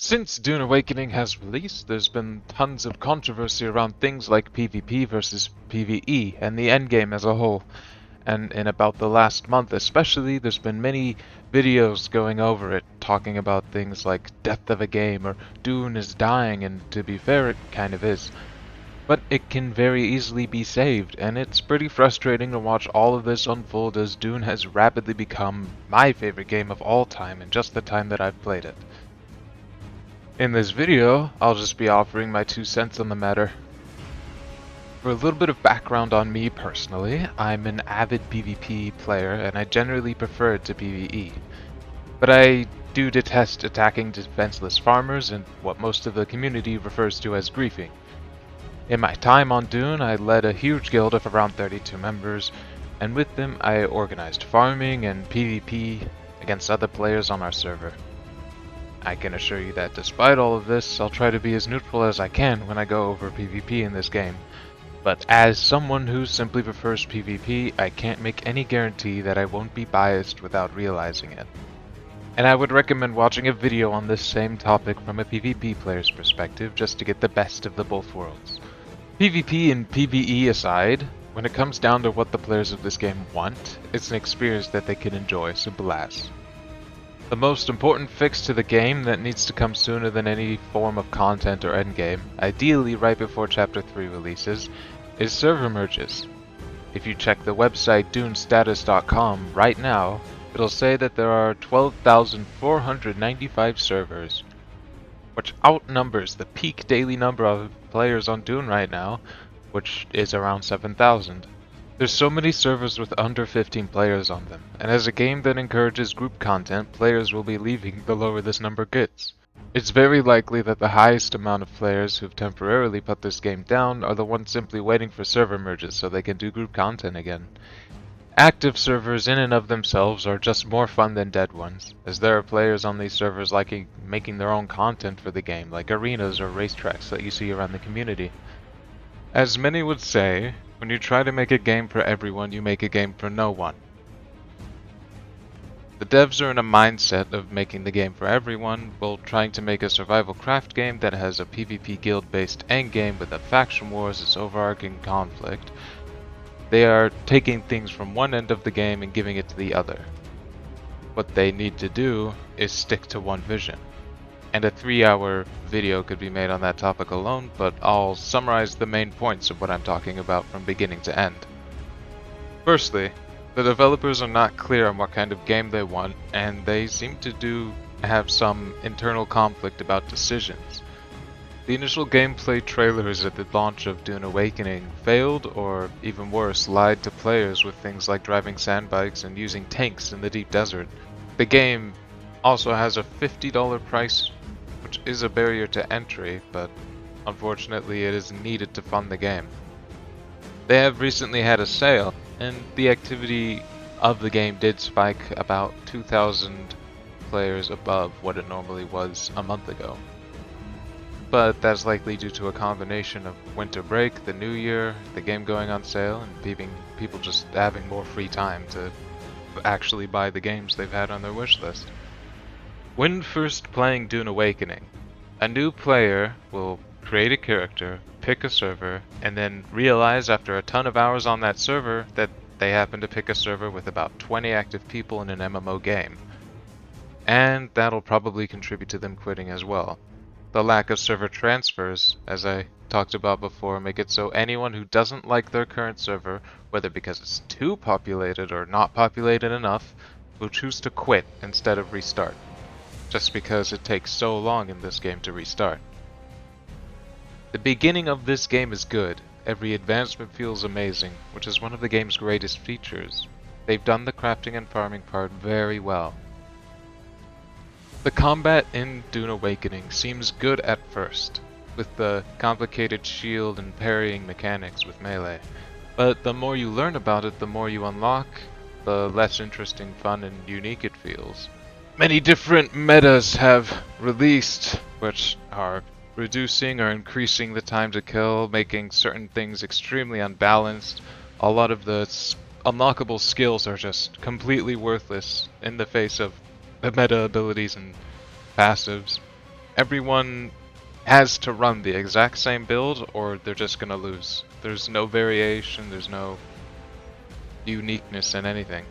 Since Dune Awakening has released, there's been tons of controversy around things like PvP versus PvE and the endgame as a whole. And in about the last month especially, there's been many videos going over it, talking about things like death of a game or Dune is dying, and to be fair, it kind of is. But it can very easily be saved, and it's pretty frustrating to watch all of this unfold as Dune has rapidly become my favorite game of all time in just the time that I've played it. In this video, I'll just be offering my 2 cents on the matter. For a little bit of background on me personally, I'm an avid PvP player and I generally prefer it to PvE. But I do detest attacking defenseless farmers and what most of the community refers to as griefing. In my time on Dune, I led a huge guild of around 32 members, and with them I organized farming and PvP against other players on our server. I can assure you that despite all of this, I'll try to be as neutral as I can when I go over PvP in this game. But as someone who simply prefers PvP, I can't make any guarantee that I won't be biased without realizing it. And I would recommend watching a video on this same topic from a PvP player's perspective just to get the best of the both worlds. PvP and PvE aside, when it comes down to what the players of this game want, it's an experience that they can enjoy, simple as. The most important fix to the game that needs to come sooner than any form of content or endgame, ideally right before Chapter 3 releases, is server merges. If you check the website dunestatus.com right now, it'll say that there are 12,495 servers, which outnumbers the peak daily number of players on Dune right now, which is around 7,000. There's so many servers with under 15 players on them, and as a game that encourages group content, players will be leaving the lower this number gets. It's very likely that the highest amount of players who've temporarily put this game down are the ones simply waiting for server merges so they can do group content again. Active servers in and of themselves are just more fun than dead ones, as there are players on these servers liking making their own content for the game, like arenas or racetracks that you see around the community. As many would say, when you try to make a game for everyone, you make a game for no one. The devs are in a mindset of making the game for everyone, while trying to make a survival craft game that has a PvP guild-based endgame with a faction wars as overarching conflict. They are taking things from one end of the game and giving it to the other. What they need to do is stick to one vision. And a 3-hour video could be made on that topic alone, but I'll summarize the main points of what I'm talking about from beginning to end. Firstly, the developers are not clear on what kind of game they want, and they seem to have some internal conflict about decisions. The initial gameplay trailers at the launch of Dune Awakening failed, or even worse, lied to players with things like driving sandbikes and using tanks in the deep desert. The game also has a $50 price, which is a barrier to entry, but unfortunately it is needed to fund the game. They have recently had a sale, and the activity of the game did spike about 2,000 players above what it normally was a month ago. But that's likely due to a combination of winter break, the new year, the game going on sale, and people just having more free time to actually buy the games they've had on their wish list. When first playing Dune Awakening, a new player will create a character, pick a server, and then realize after a ton of hours on that server that they happen to pick a server with about 20 active people in an MMO game. And that'll probably contribute to them quitting as well. The lack of server transfers, as I talked about before, make it so anyone who doesn't like their current server, whether because it's too populated or not populated enough, will choose to quit instead of restart, just because it takes so long in this game to restart. The beginning of this game is good. Every advancement feels amazing, which is one of the game's greatest features. They've done the crafting and farming part very well. The combat in Dune Awakening seems good at first, with the complicated shield and parrying mechanics with melee, but the more you learn about it, the more you unlock, the less interesting, fun, and unique it feels. Many different metas have released, which are reducing or increasing the time to kill, making certain things extremely unbalanced. A lot of the unlockable skills are just completely worthless in the face of the meta abilities and passives. Everyone has to run the exact same build or they're just gonna lose. There's no variation, there's no uniqueness in anything.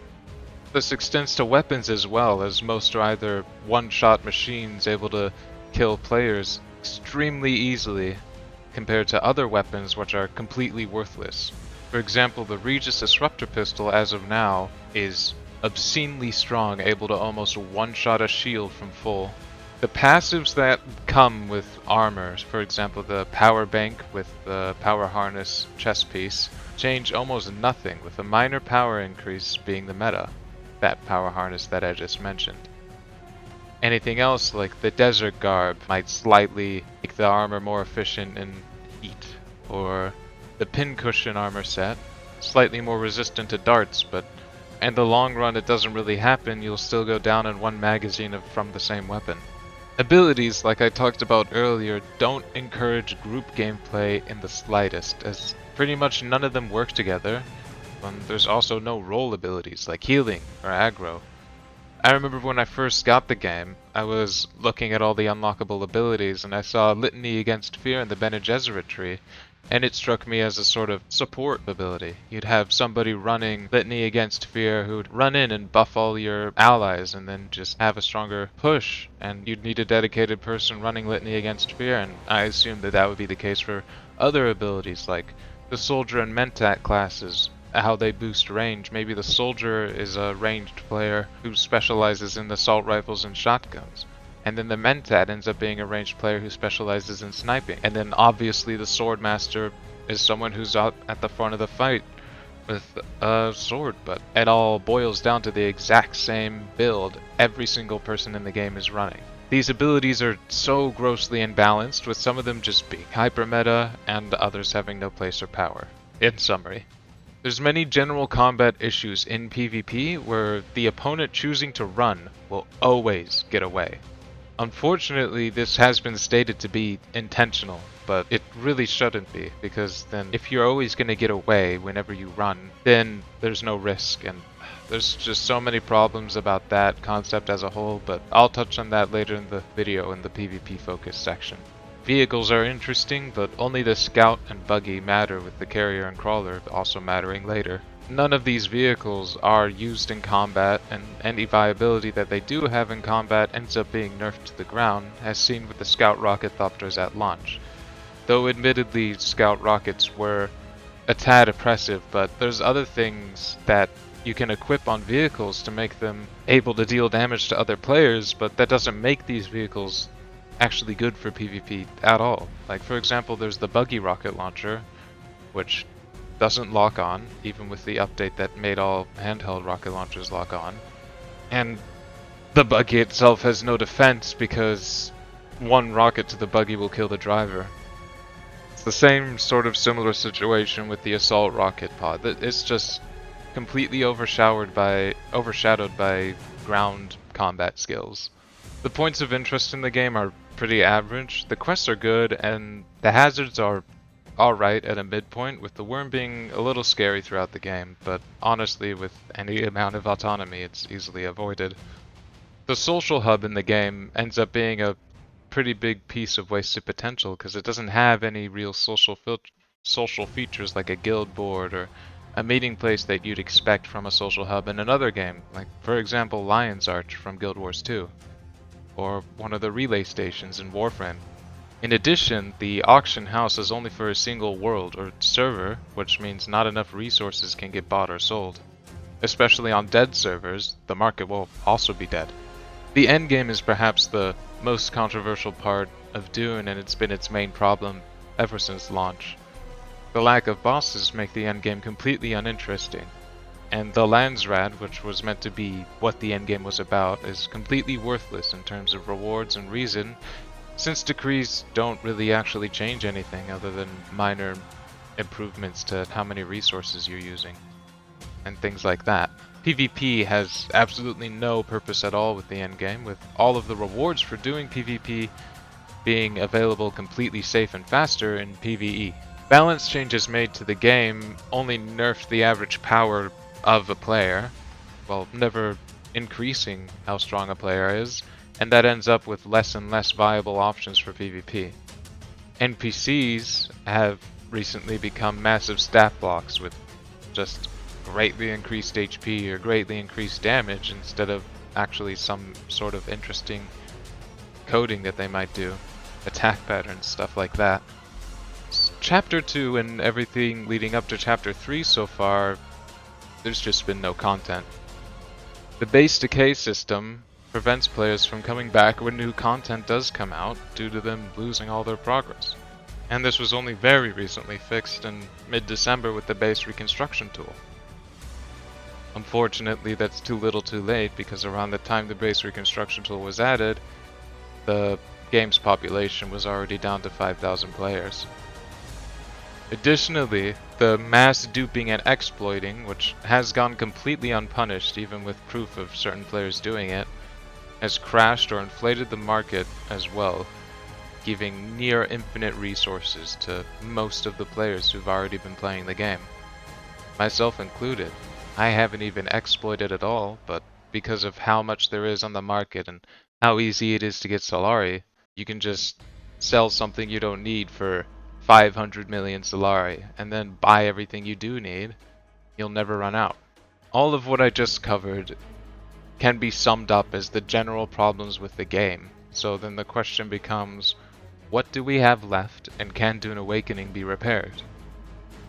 This extends to weapons as well, as most are either one-shot machines able to kill players extremely easily compared to other weapons which are completely worthless. For example, the Regis Disruptor Pistol as of now is obscenely strong, able to almost one-shot a shield from full. The passives that come with armor, for example the power bank with the power harness chest piece, change almost nothing, with a minor power increase being the meta, that power harness that I just mentioned. Anything else like the desert garb might slightly make the armor more efficient in heat, or the pincushion armor set, slightly more resistant to darts, but in the long run it doesn't really happen, you'll still go down in one magazine from the same weapon. Abilities, like I talked about earlier, don't encourage group gameplay in the slightest, as pretty much none of them work together. There's also no role abilities, like healing or aggro. I remember when I first got the game, I was looking at all the unlockable abilities, and I saw Litany Against Fear in the Bene Gesserit tree, and it struck me as a sort of support ability. You'd have somebody running Litany Against Fear who'd run in and buff all your allies and then just have a stronger push, and you'd need a dedicated person running Litany Against Fear, and I assumed that that would be the case for other abilities like the Soldier and Mentat classes, how they boost range. Maybe the Soldier is a ranged player who specializes in assault rifles and shotguns. And then the Mentat ends up being a ranged player who specializes in sniping. And then obviously the Swordmaster is someone who's out at the front of the fight with a sword. But it all boils down to the exact same build every single person in the game is running. These abilities are so grossly imbalanced, with some of them just being hyper meta and others having no place or power. In summary, there's many general combat issues in PvP where the opponent choosing to run will always get away. Unfortunately, this has been stated to be intentional, but it really shouldn't be, because then if you're always going to get away whenever you run, then there's no risk, and there's just so many problems about that concept as a whole, but I'll touch on that later in the video in the PvP focus section. Vehicles are interesting, but only the scout and buggy matter, with the carrier and crawler also mattering later. None of these vehicles are used in combat, and any viability that they do have in combat ends up being nerfed to the ground, as seen with the Scout Rocket Thopters at launch. Though admittedly Scout Rockets were a tad oppressive, but there's other things that you can equip on vehicles to make them able to deal damage to other players, but that doesn't make these vehicles actually good for PvP at all. Like for example, there's the Buggy Rocket Launcher, which doesn't lock on, even with the update that made all handheld rocket launchers lock on. And the buggy itself has no defense because one rocket to the buggy will kill the driver. It's the same sort of similar situation with the assault rocket pod. It's just completely overshadowed by ground combat skills. The points of interest in the game are pretty average, the quests are good, and the hazards are alright at a midpoint, with the worm being a little scary throughout the game, but honestly with any amount of autonomy it's easily avoided. The social hub in the game ends up being a pretty big piece of wasted potential because it doesn't have any real social features like a guild board or a meeting place that you'd expect from a social hub in another game, like for example Lion's Arch from Guild Wars 2, or one of the relay stations in Warframe. In addition, the auction house is only for a single world or server, which means not enough resources can get bought or sold. Especially on dead servers, the market will also be dead. The endgame is perhaps the most controversial part of Dune, and it's been its main problem ever since launch. The lack of bosses make the endgame completely uninteresting, and the Landsrat, which was meant to be what the endgame was about, is completely worthless in terms of rewards and reason, since decrees don't really actually change anything other than minor improvements to how many resources you're using, and things like that. PvP has absolutely no purpose at all with the endgame, with all of the rewards for doing PvP being available completely safe and faster in PvE. Balance changes made to the game only nerfed the average power of a player, while never increasing how strong a player is, and that ends up with less and less viable options for PvP. NPCs have recently become massive stat blocks with just greatly increased HP or greatly increased damage instead of actually some sort of interesting coding that they might do, attack patterns, stuff like that. Chapter 2 and everything leading up to Chapter 3 so far, there's just been no content. The base decay system prevents players from coming back when new content does come out due to them losing all their progress. And this was only very recently fixed in mid-December with the base reconstruction tool. Unfortunately, that's too little too late because around the time the base reconstruction tool was added, the game's population was already down to 5,000 players. Additionally, the mass duping and exploiting, which has gone completely unpunished even with proof of certain players doing it, has crashed or inflated the market as well, giving near infinite resources to most of the players who've already been playing the game. Myself included. I haven't even exploited at all, but because of how much there is on the market and how easy it is to get Solari, you can just sell something you don't need for 500 million Solari, and then buy everything you do need. You'll never run out. All of what I just covered can be summed up as the general problems with the game. So then the question becomes, what do we have left, and can Dune Awakening be repaired?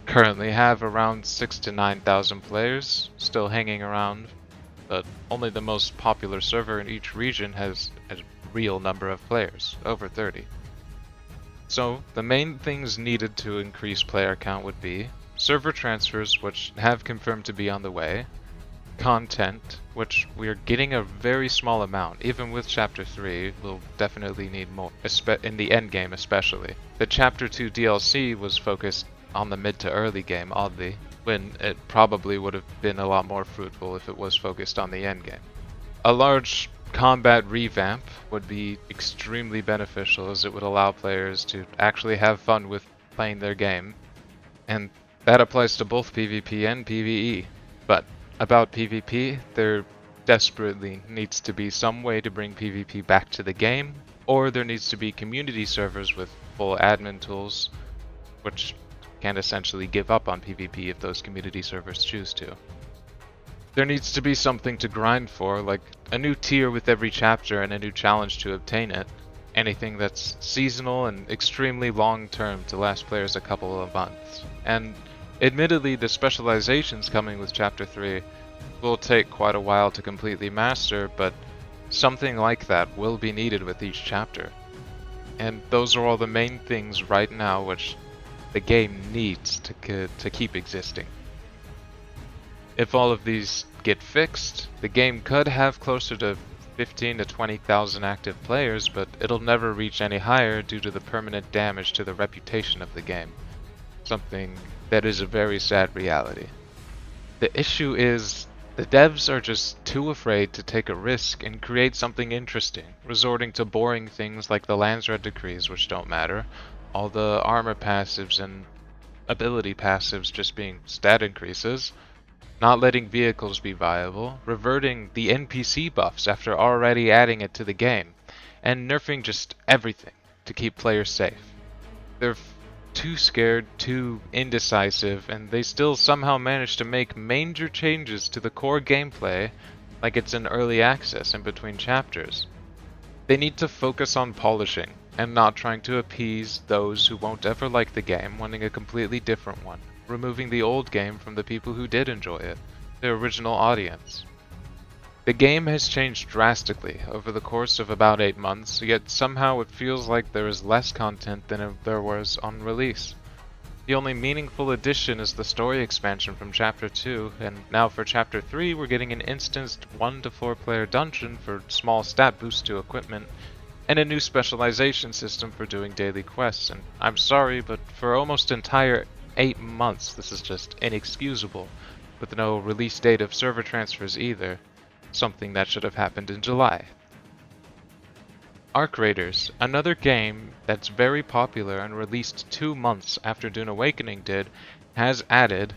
Currently have around 6,000 to 9,000 players still hanging around, but only the most popular server in each region has a real number of players, over 30. So, the main things needed to increase player count would be server transfers, which have confirmed to be on the way, content, which we are getting a very small amount. Even with Chapter 3, we'll definitely need more, in the endgame especially. The Chapter 2 DLC was focused on the mid to early game, oddly, when it probably would have been a lot more fruitful if it was focused on the endgame. A large combat revamp would be extremely beneficial, as it would allow players to actually have fun with playing their game, and that applies to both PvP and PvE. But about PvP, there desperately needs to be some way to bring PvP back to the game, or there needs to be community servers with full admin tools, which can essentially give up on PvP if those community servers choose to. There needs to be something to grind for, like a new tier with every chapter and a new challenge to obtain it. Anything that's seasonal and extremely long-term to last players a couple of months. And admittedly, the specializations coming with Chapter 3 will take quite a while to completely master, but something like that will be needed with each chapter. And those are all the main things right now which the game needs to keep existing. If all of these get fixed, the game could have closer to 15,000 to 20,000 active players, but it'll never reach any higher due to the permanent damage to the reputation of the game. Something that is a very sad reality. The issue is, the devs are just too afraid to take a risk and create something interesting, resorting to boring things like the Landsred decrees, which don't matter, all the armor passives and ability passives just being stat increases, not letting vehicles be viable, reverting the NPC buffs after already adding it to the game, and nerfing just everything to keep players safe. They're too scared, too indecisive, and they still somehow manage to make major changes to the core gameplay like it's in early access in between chapters. They need to focus on polishing, and not trying to appease those who won't ever like the game wanting a completely different one, removing the old game from the people who did enjoy it, the original audience. The game has changed drastically over the course of about 8 months, yet somehow it feels like there is less content than there was on release. The only meaningful addition is the story expansion from Chapter 2, and now for Chapter 3 we're getting an instanced 1 to 4 player dungeon for small stat boosts to equipment, and a new specialization system for doing daily quests, and I'm sorry, but for almost entire 8 months this is just inexcusable, with no release date of server transfers either. Something that should have happened in July. Arc Raiders, another game that's very popular and released 2 months after Dune Awakening did, has added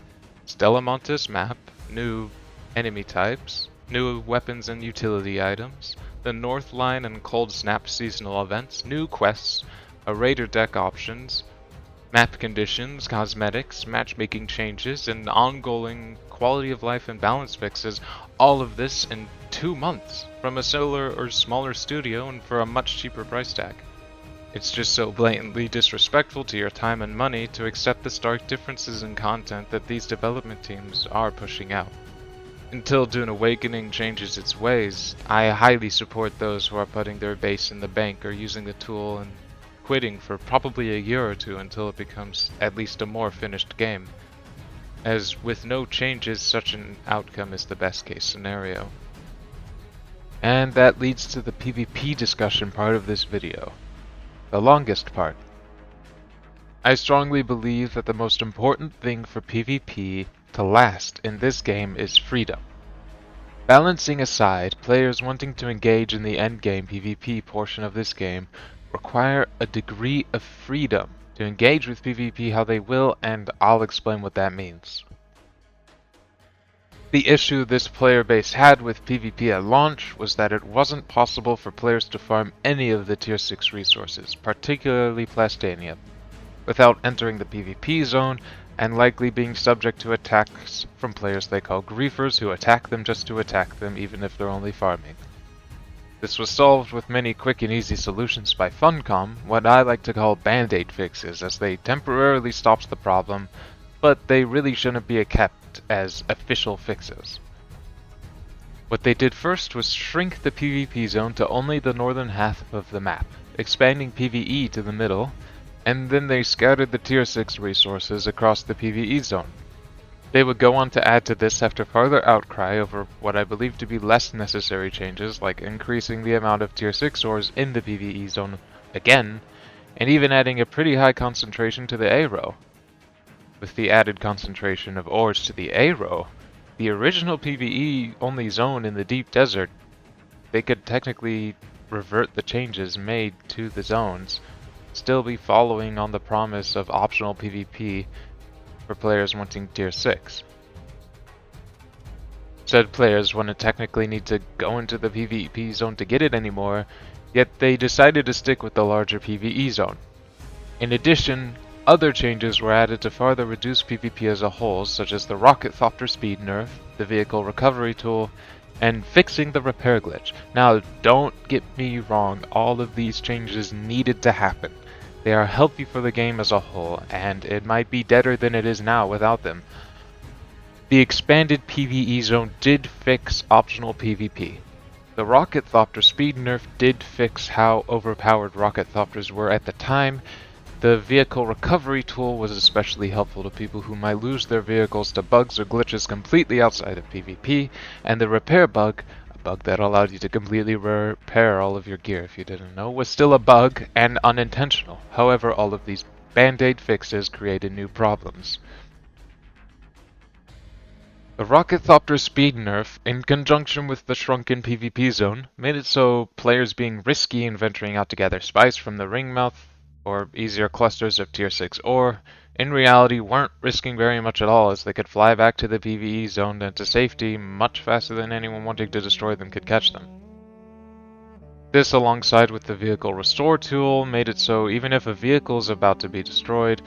Developmental map, new enemy types, new weapons and utility items, The Northline and Cold Snap seasonal events, new quests, a raider deck options, map conditions, cosmetics, matchmaking changes, and ongoing quality of life and balance fixes, all of this in 2 months from a similar or smaller studio and for a much cheaper price tag. It's just so blatantly disrespectful to your time and money to accept the stark differences in content that these development teams are pushing out. Until Dune Awakening changes its ways, I highly support those who are putting their base in the bank or using the tool and quitting for probably a year or two until it becomes at least a more finished game, as with no changes such an outcome is the best case scenario. And that leads to the PvP discussion part of this video, the longest part. I strongly believe that the most important thing for PvP to last in this game is freedom. Balancing aside, players wanting to engage in the endgame PvP portion of this game require a degree of freedom to engage with PvP how they will, and I'll explain what that means. The issue this player base had with PvP at launch was that it wasn't possible for players to farm any of the tier 6 resources, particularly Plastanium, without entering the PvP zone and likely being subject to attacks from players they call griefers who attack them just to attack them even if they're only farming. This was solved with many quick and easy solutions by Funcom, what I like to call band-aid fixes, as they temporarily stopped the problem, but they really shouldn't be kept as official fixes. What they did first was shrink the PvP zone to only the northern half of the map, expanding PvE to the middle, and then they scattered the tier 6 resources across the PvE zone. They would go on to add to this after further outcry over what I believe to be less necessary changes, like increasing the amount of tier 6 ores in the PvE zone again, and even adding a pretty high concentration to the A row. With the added concentration of ores to the A row, the original PvE only zone in the deep desert, they could technically revert the changes made to the zones, still be following on the promise of optional PvP for players wanting tier 6. Said players wouldn't technically need to go into the PvP zone to get it anymore, yet they decided to stick with the larger PvE zone. In addition, other changes were added to further reduce PvP as a whole, such as the Rocket Thopter speed nerf, the vehicle recovery tool, and fixing the repair glitch. Now, don't get me wrong, all of these changes needed to happen. They are healthy for the game as a whole, and it might be deader than it is now without them. The expanded PvE zone did fix optional PvP. The Rocket Thopter speed nerf did fix how overpowered Rocket Thopters were at the time. The vehicle recovery tool was especially helpful to people who might lose their vehicles to bugs or glitches completely outside of PvP, and the repair bug, a bug that allowed you to completely repair all of your gear if you didn't know, was still a bug and unintentional. However, all of these band-aid fixes created new problems. The Rocket Thopter speed nerf, in conjunction with the shrunken PvP zone, made it so players being risky in venturing out to gather spice from the ringmouth or easier clusters of tier 6 ore, in reality weren't risking very much at all, as they could fly back to the PvE zone and to safety much faster than anyone wanting to destroy them could catch them. This, alongside with the vehicle restore tool, made it so even if a vehicle is about to be destroyed,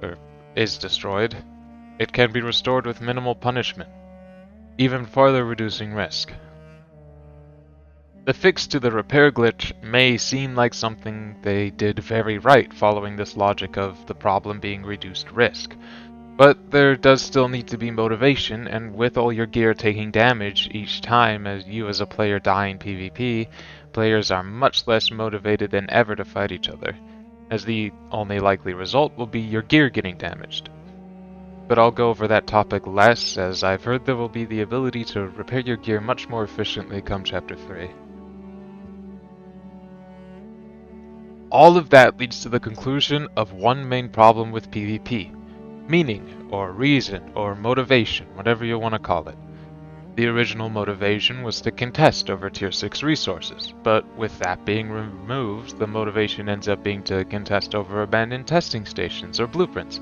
or is destroyed, it can be restored with minimal punishment, even further reducing risk. The fix to the repair glitch may seem like something they did very right, following this logic of the problem being reduced risk. But there does still need to be motivation, and with all your gear taking damage each time as you as a player die in PvP, players are much less motivated than ever to fight each other, as the only likely result will be your gear getting damaged. But I'll go over that topic less, as I've heard there will be the ability to repair your gear much more efficiently come Chapter 3. All of that leads to the conclusion of one main problem with PvP. Meaning, or reason, or motivation, whatever you want to call it. The original motivation was to contest over tier 6 resources, but with that being removed, the motivation ends up being to contest over abandoned testing stations or blueprints.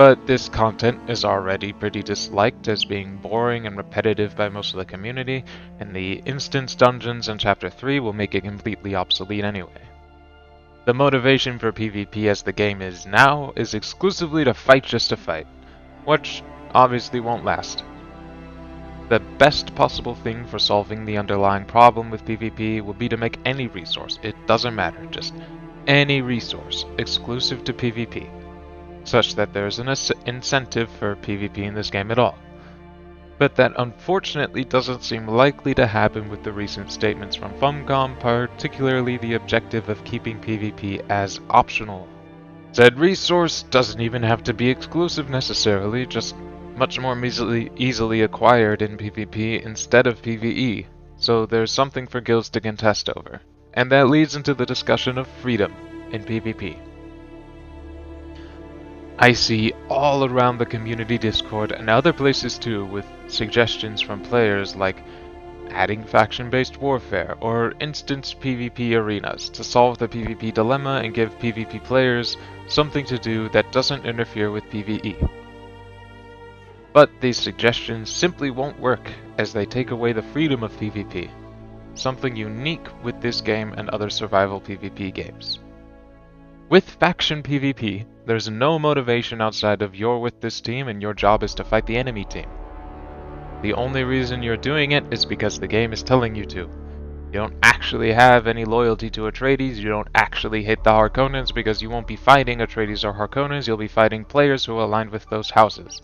But this content is already pretty disliked as being boring and repetitive by most of the community, and the instance dungeons in Chapter 3 will make it completely obsolete anyway. The motivation for PvP as the game is now is exclusively to fight just to fight, which obviously won't last. The best possible thing for solving the underlying problem with PvP would be to make any resource, it doesn't matter, just any resource, exclusive to PvP, such that there's an incentive for PvP in this game at all. But that unfortunately doesn't seem likely to happen with the recent statements from Funcom, particularly the objective of keeping PvP as optional. Said resource doesn't even have to be exclusive necessarily, just much more easily acquired in PvP instead of PvE, so there's something for guilds to contest over. And that leads into the discussion of freedom in PvP. I see all around the community Discord and other places too with suggestions from players like adding faction-based warfare or instance PvP arenas to solve the PvP dilemma and give PvP players something to do that doesn't interfere with PvE. But these suggestions simply won't work as they take away the freedom of PvP, something unique with this game and other survival PvP games. With faction PvP, there's no motivation outside of you're with this team and your job is to fight the enemy team. The only reason you're doing it is because the game is telling you to. You don't actually have any loyalty to Atreides, you don't actually hate the Harkonnens because you won't be fighting Atreides or Harkonnens, you'll be fighting players who align with those houses.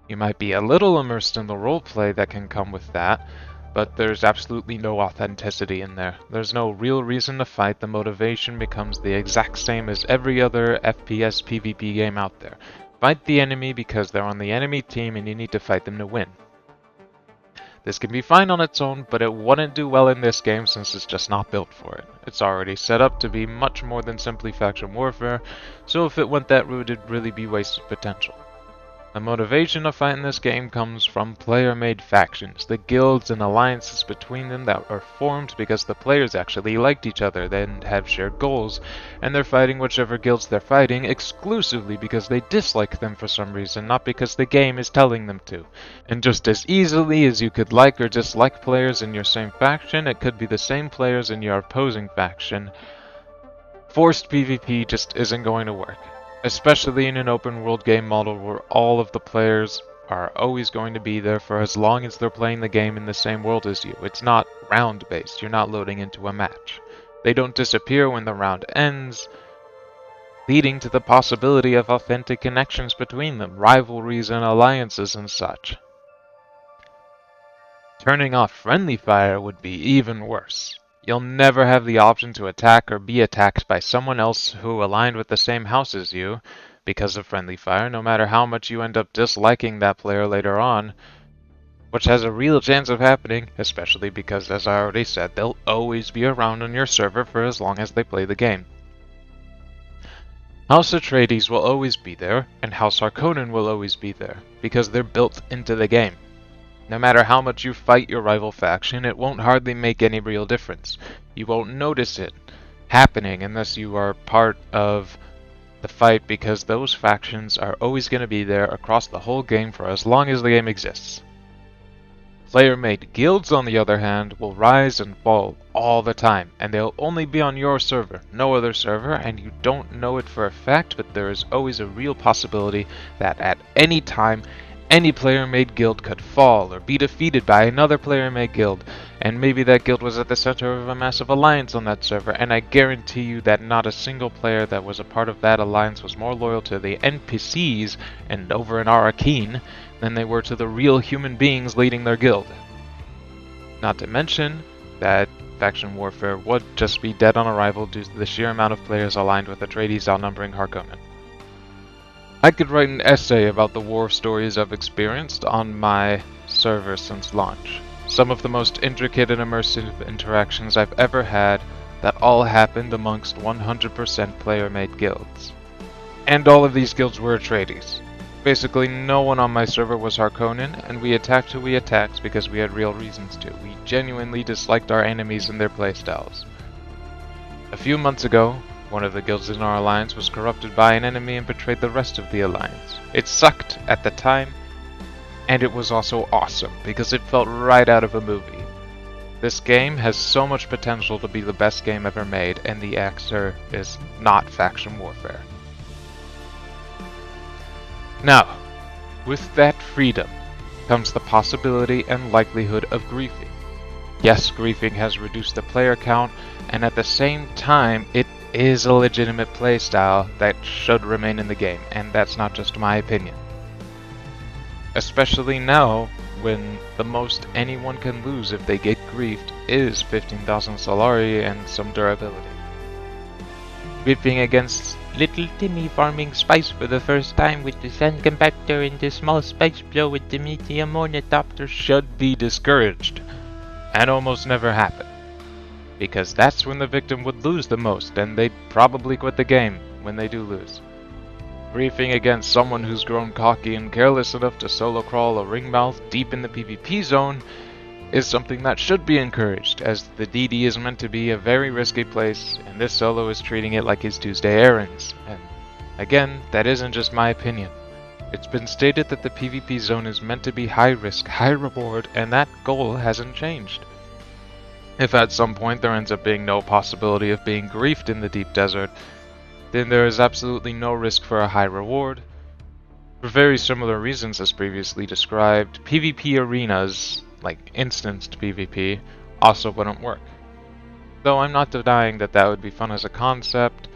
You might be a little immersed in the roleplay that can come with that, but there's absolutely no authenticity in there. There's no real reason to fight. The motivation becomes the exact same as every other FPS PvP game out there. Fight the enemy because they're on the enemy team and you need to fight them to win. This can be fine on its own, but it wouldn't do well in this game since it's just not built for it. It's already set up to be much more than simply faction warfare, so if it went that route it'd really be wasted potential. The motivation of fighting this game comes from player-made factions, the guilds and alliances between them that are formed because the players actually liked each other, they have shared goals, and they're fighting whichever guilds they're fighting exclusively because they dislike them for some reason, not because the game is telling them to. And just as easily as you could like or dislike players in your same faction, it could be the same players in your opposing faction. Forced PvP just isn't going to work. Especially in an open world game model where all of the players are always going to be there for as long as they're playing the game in the same world as you. It's not round based, you're not loading into a match. They don't disappear when the round ends, leading to the possibility of authentic connections between them, rivalries and alliances and such. Turning off friendly fire would be even worse. You'll never have the option to attack or be attacked by someone else who aligned with the same house as you because of friendly fire, no matter how much you end up disliking that player later on, which has a real chance of happening, especially because, as I already said, they'll always be around on your server for as long as they play the game. House Atreides will always be there, and House Harkonnen will always be there, because they're built into the game. No matter how much you fight your rival faction, it won't hardly make any real difference. You won't notice it happening unless you are part of the fight because those factions are always going to be there across the whole game for as long as the game exists. Player-made guilds, on the other hand, will rise and fall all the time, and they'll only be on your server, no other server, and you don't know it for a fact, but there is always a real possibility that at any time, any player-made guild could fall or be defeated by another player-made guild, and maybe that guild was at the center of a massive alliance on that server, and I guarantee you that not a single player that was a part of that alliance was more loyal to the NPCs and over in Arrakeen than they were to the real human beings leading their guild. Not to mention that faction warfare would just be dead on arrival due to the sheer amount of players aligned with Atreides outnumbering Harkonnen. I could write an essay about the war stories I've experienced on my server since launch. Some of the most intricate and immersive interactions I've ever had that all happened amongst 100% player-made guilds. And all of these guilds were Atreides. Basically no one on my server was Harkonnen, and we attacked who we attacked because we had real reasons to. We genuinely disliked our enemies and their playstyles. A few months ago, One of the guilds in our alliance was corrupted by an enemy and betrayed the rest of the alliance. It sucked at the time, and it was also awesome because it felt right out of a movie. This game has so much potential to be the best game ever made, and the answer is not faction warfare. Now, with that freedom comes the possibility and likelihood of griefing. Yes, griefing has reduced the player count, and at the same time, it is a legitimate playstyle that should remain in the game, and that's not just my opinion. Especially now, when the most anyone can lose if they get griefed is 15,000 Solari and some durability. Griefing against little Timmy farming spice for the first time with the Sun Compactor and the small spice blow with the medium ornithopter should be discouraged, and almost never happen. Because that's when the victim would lose the most, and they'd probably quit the game when they do lose. Griefing against someone who's grown cocky and careless enough to solo crawl a ringmouth deep in the PvP zone is something that should be encouraged, as the DD is meant to be a very risky place, and this solo is treating it like his Tuesday errands. And again, that isn't just my opinion. It's been stated that the PvP zone is meant to be high risk, high reward, and that goal hasn't changed. If at some point there ends up being no possibility of being griefed in the deep desert, then there is absolutely no risk for a high reward. For very similar reasons as previously described, PvP arenas, like instanced PvP, also wouldn't work. Though I'm not denying that that would be fun as a concept,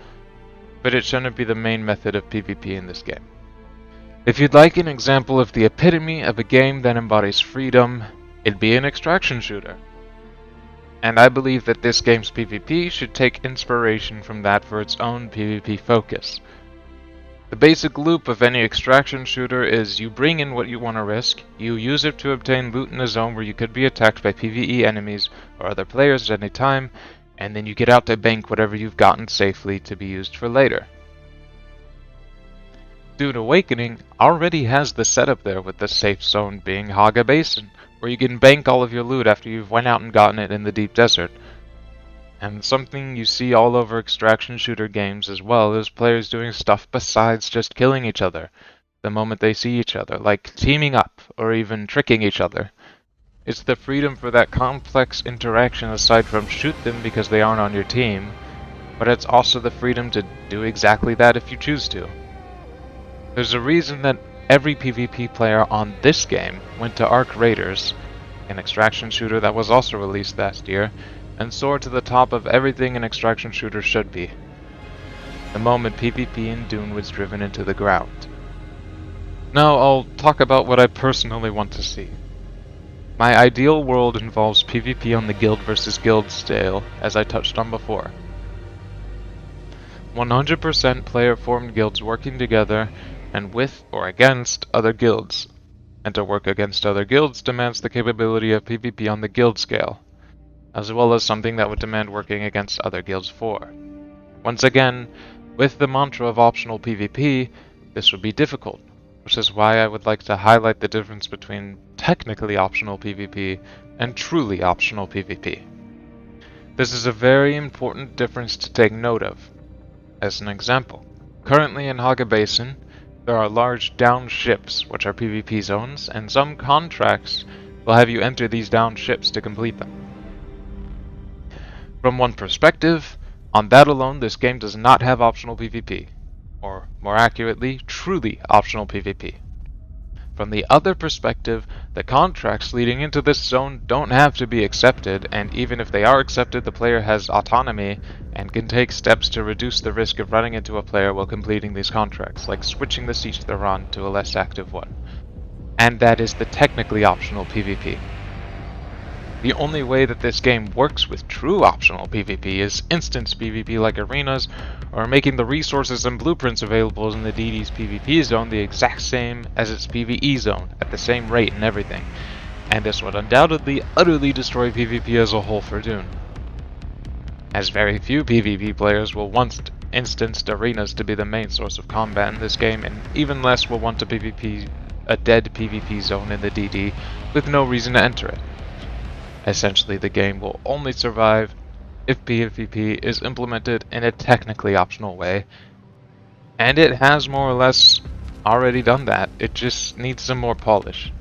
but it shouldn't be the main method of PvP in this game. If you'd like an example of the epitome of a game that embodies freedom, it'd be an extraction shooter. And I believe that this game's PvP should take inspiration from that for its own PvP focus. The basic loop of any extraction shooter is you bring in what you want to risk, you use it to obtain loot in a zone where you could be attacked by PvE enemies or other players at any time, and then you get out to bank whatever you've gotten safely to be used for later. Dune Awakening already has the setup there, with the safe zone being Haga Basin, where you can bank all of your loot after you've went out and gotten it in the deep desert. And something you see all over extraction shooter games as well is players doing stuff besides just killing each other the moment they see each other, like teaming up or even tricking each other. It's the freedom for that complex interaction aside from shoot them because they aren't on your team, but it's also the freedom to do exactly that if you choose to. There's a reason that every PvP player on this game went to Arc Raiders, an extraction shooter that was also released last year, and soared to the top of everything an extraction shooter should be, the moment PvP in Dune was driven into the ground. Now I'll talk about what I personally want to see. My ideal world involves PvP on the guild versus guild scale, as I touched on before. 100% player-formed guilds working together and with or against other guilds, and to work against other guilds demands the capability of PvP on the guild scale, as well as something that would demand working against other guilds for. Once again, with the mantra of optional PvP, this would be difficult, which is why I would like to highlight the difference between technically optional PvP and truly optional PvP. This is a very important difference to take note of. As an example, currently in Haga Basin, there are large down ships, which are PvP zones, and some contracts will have you enter these down ships to complete them. From one perspective, on that alone, this game does not have optional PvP, or more accurately, truly optional PvP. From the other perspective, the contracts leading into this zone don't have to be accepted, and even if they are accepted, the player has autonomy and can take steps to reduce the risk of running into a player while completing these contracts, like switching the siege they're on to a less active one. And that is the technically optional PvP. The only way that this game works with true optional PvP is instance PvP like arenas, or making the resources and blueprints available in the DD's PvP zone the exact same as its PvE zone, at the same rate and everything, and this would undoubtedly utterly destroy PvP as a whole for Dune, as very few PvP players will want instanced arenas to be the main source of combat in this game, and even less will want a dead PvP zone in the DD with no reason to enter it. Essentially, the game will only survive if PvP is implemented in a technically optional way. And it has more or less already done that. It just needs some more polish.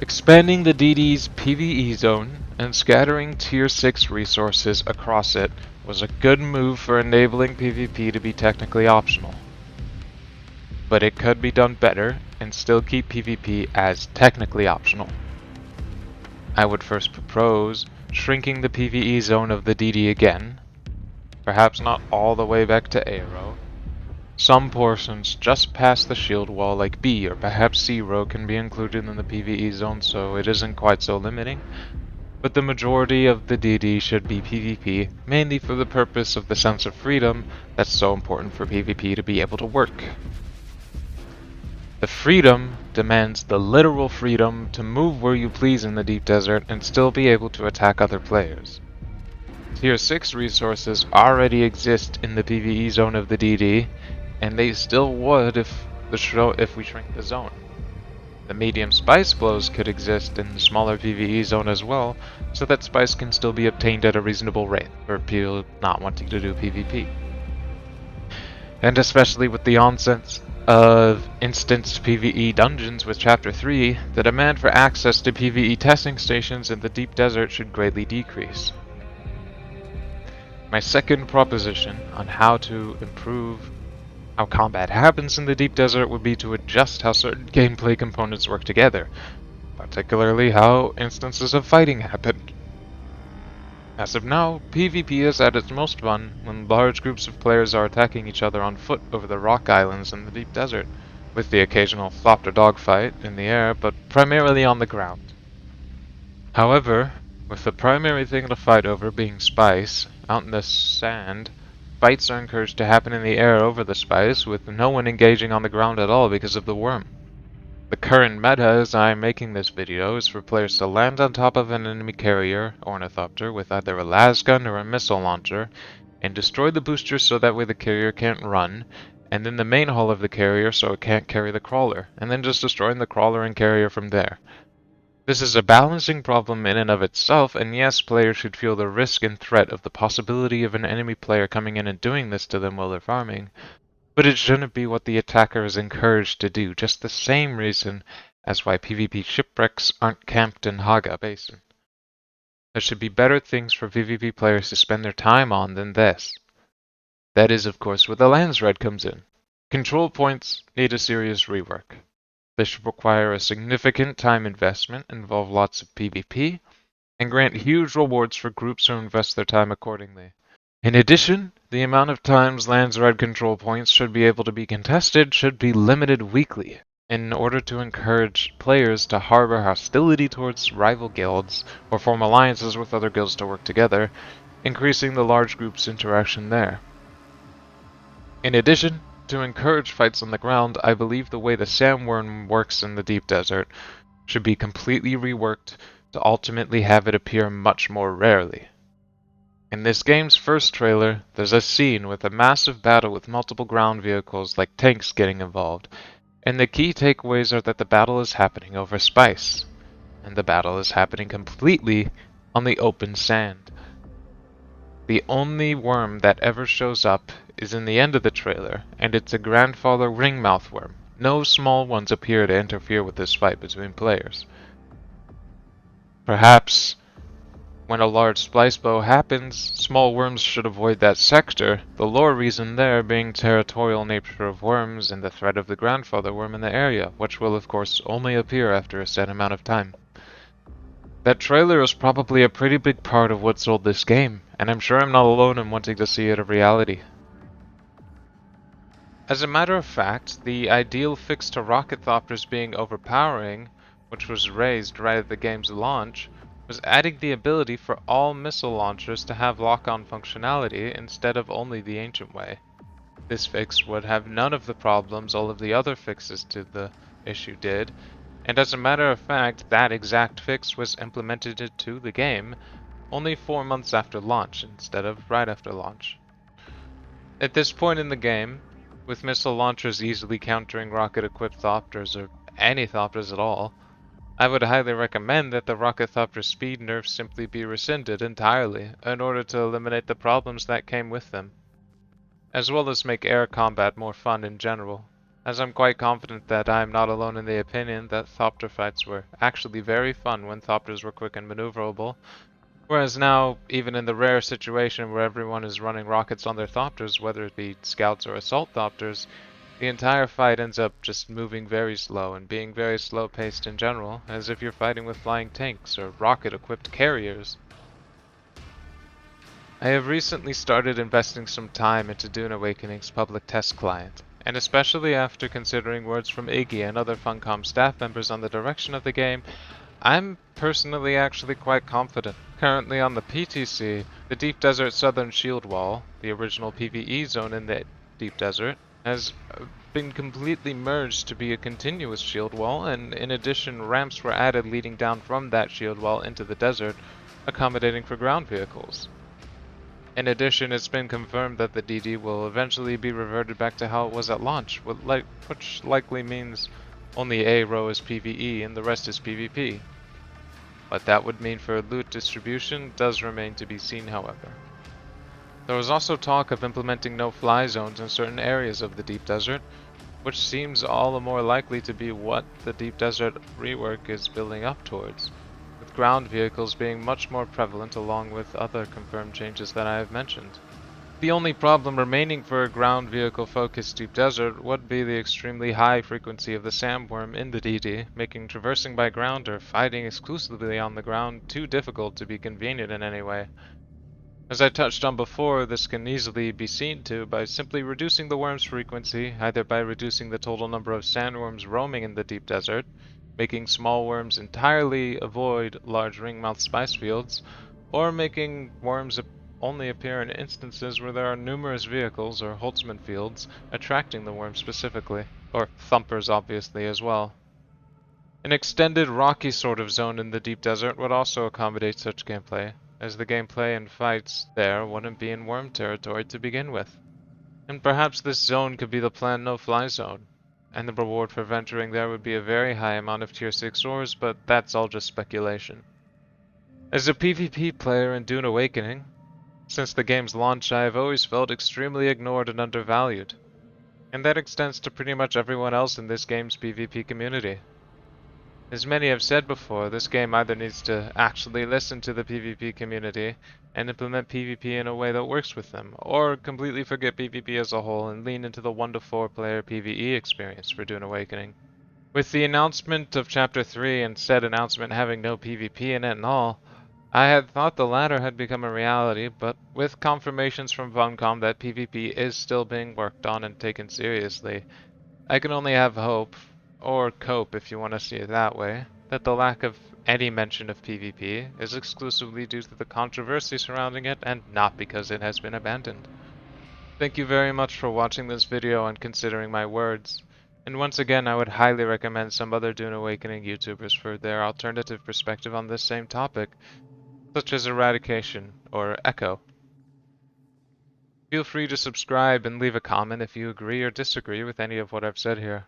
Expanding the DD's PvE zone and scattering Tier 6 resources across it was a good move for enabling PvP to be technically optional. But it could be done better and still keep PvP as technically optional. I would first propose shrinking the PvE zone of the DD again, perhaps not all the way back to A row. Some portions just past the shield wall like B or perhaps C row can be included in the PvE zone, so it isn't quite so limiting. But the majority of the DD should be PvP, mainly for the purpose of the sense of freedom that's so important for PvP to be able to work. The freedom demands the literal freedom to move where you please in the deep desert and still be able to attack other players. Tier 6 resources already exist in the PvE zone of the DD, and they still would if we shrink the zone. The medium spice blows could exist in the smaller PvE zone as well, so that spice can still be obtained at a reasonable rate for people not wanting to do PvP. And especially with the onset of instanced PvE dungeons with Chapter 3, the demand for access to PvE testing stations in the deep desert should greatly decrease. My second proposition on how to improve how combat happens in the deep desert would be to adjust how certain gameplay components work together, particularly how instances of fighting happen. As of now, PvP is at its most fun when large groups of players are attacking each other on foot over the rock islands in the deep desert, with the occasional thopter dogfight in the air, but primarily on the ground. However, with the primary thing to fight over being spice, out in the sand, fights are encouraged to happen in the air over the spice, with no one engaging on the ground at all because of the worm. The current meta as I am making this video is for players to land on top of an enemy carrier, ornithopter, with either a lasgun or a missile launcher, and destroy the booster so that way the carrier can't run, and then the main hull of the carrier so it can't carry the crawler, and then just destroying the crawler and carrier from there. This is a balancing problem in and of itself, and yes, players should feel the risk and threat of the possibility of an enemy player coming in and doing this to them while they're farming, but it shouldn't be what the attacker is encouraged to do, just the same reason as why PvP shipwrecks aren't camped in Haga Basin. There should be better things for PvP players to spend their time on than this. That is, of course, where the lens red comes in. Control points need a serious rework. They should require a significant time investment, involve lots of PvP, and grant huge rewards for groups who invest their time accordingly. In addition, the amount of times lands red control points should be able to be contested should be limited weekly, in order to encourage players to harbor hostility towards rival guilds or form alliances with other guilds to work together, increasing the large group's interaction there. In addition, to encourage fights on the ground, I believe the way the sandworm works in the deep desert should be completely reworked to ultimately have it appear much more rarely. In this game's first trailer, there's a scene with a massive battle with multiple ground vehicles like tanks getting involved, and the key takeaways are that the battle is happening over spice, and the battle is happening completely on the open sand. The only worm that ever shows up is in the end of the trailer, and it's a grandfather ringmouth worm. No small ones appear to interfere with this fight between players. Perhaps when a large splice bow happens, small worms should avoid that sector, the lore reason there being territorial nature of worms and the threat of the grandfather worm in the area, which will of course only appear after a set amount of time. That trailer is probably a pretty big part of what sold this game, and I'm sure I'm not alone in wanting to see it a reality. As a matter of fact, the ideal fix to rocket thopters being overpowering, which was raised right at the game's launch, was adding the ability for all missile launchers to have lock-on functionality instead of only the ancient way. This fix would have none of the problems all of the other fixes to the issue did, and as a matter of fact, that exact fix was implemented into the game only 4 months after launch instead of right after launch. At this point in the game, with missile launchers easily countering rocket-equipped thopters or any thopters at all, I would highly recommend that the Rocket Thopter speed nerfs simply be rescinded entirely in order to eliminate the problems that came with them, as well as make air combat more fun in general, as I'm quite confident that I am not alone in the opinion that Thopter fights were actually very fun when Thopters were quick and maneuverable, whereas now, even in the rare situation where everyone is running rockets on their Thopters, whether it be Scouts or Assault Thopters, the entire fight ends up just moving very slow and being very slow paced in general, as if you're fighting with flying tanks or rocket-equipped carriers. I have recently started investing some time into Dune Awakening's public test client, and especially after considering words from Iggy and other Funcom staff members on the direction of the game, I'm personally actually quite confident. Currently on the PTC, the Deep Desert Southern Shield Wall, the original PvE zone in the Deep Desert, has been completely merged to be a continuous shield wall, and in addition ramps were added leading down from that shield wall into the desert, accommodating for ground vehicles. In addition, it's been confirmed that the DD will eventually be reverted back to how it was at launch, which likely means only a row is PvE and the rest is PvP. What that would mean for loot distribution does remain to be seen, however. There was also talk of implementing no-fly zones in certain areas of the Deep Desert, which seems all the more likely to be what the Deep Desert rework is building up towards, with ground vehicles being much more prevalent along with other confirmed changes that I have mentioned. The only problem remaining for a ground vehicle-focused Deep Desert would be the extremely high frequency of the sandworm in the DD, making traversing by ground or fighting exclusively on the ground too difficult to be convenient in any way. As I touched on before, this can easily be seen to by simply reducing the worm's frequency, either by reducing the total number of sandworms roaming in the deep desert, making small worms entirely avoid large ringmouth spice fields, or making worms only appear in instances where there are numerous vehicles or Holtzman fields attracting the worm specifically, or thumpers obviously as well. An extended rocky sort of zone in the deep desert would also accommodate such gameplay, as the gameplay and fights there wouldn't be in worm territory to begin with. And perhaps this zone could be the planned no-fly zone, and the reward for venturing there would be a very high amount of tier 6 ores, but that's all just speculation. As a PvP player in Dune Awakening, since the game's launch I have always felt extremely ignored and undervalued, and that extends to pretty much everyone else in this game's PvP community. As many have said before, this game either needs to actually listen to the PvP community and implement PvP in a way that works with them, or completely forget PvP as a whole and lean into the 1 to 4 player PvE experience for Dune Awakening. With the announcement of Chapter 3 and said announcement having no PvP in it and all, I had thought the latter had become a reality, but with confirmations from Funcom that PvP is still being worked on and taken seriously, I can only have hope, or cope if you want to see it that way, that the lack of any mention of PvP is exclusively due to the controversy surrounding it and not because it has been abandoned. Thank you very much for watching this video and considering my words. And once again, I would highly recommend some other Dune Awakening YouTubers for their alternative perspective on this same topic, such as Eradication or Echo. Feel free to subscribe and leave a comment if you agree or disagree with any of what I've said here.